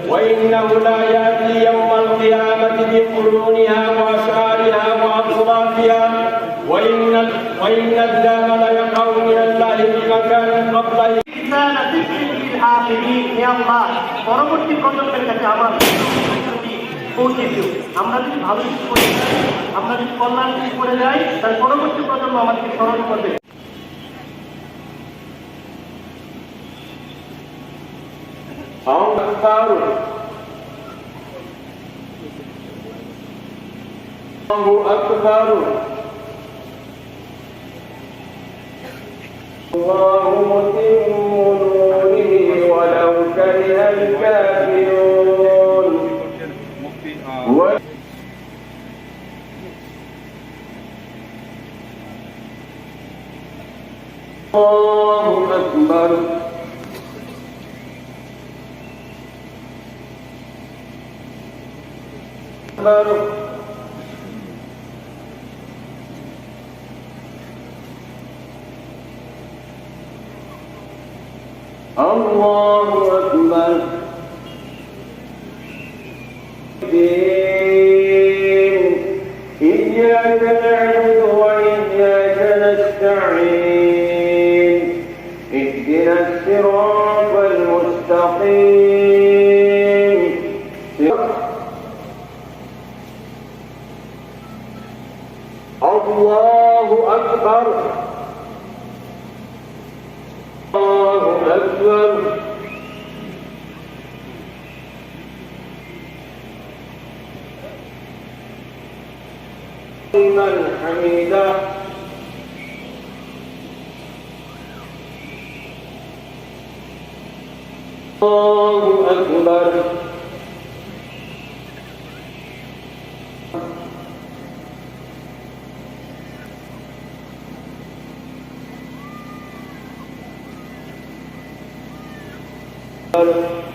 وإنه لا يأتي يوم القيامة بقرونها وأشعارها وأطرافها، وإن الدم ليقع من الله بمكان قبله। পরবর্তী প্রজন্মের কাছে আমার পৌঁছে দিও। আমরা যদি ভালো কিছু করে যাই, আমরা যদি কল্যাণ কিছু করে যাই, তার পরবর্তী প্রজন্ম আমাদেরকে স্মরণ করবে। الله أكبر الله متم نوره ولو كره الكافرون الله أكبر الله أكبر إياك نعبد وإياك نستعين اهدنا الصراط المستقيم الله أكبر الله أكبر لمن حمده الله أكبر الله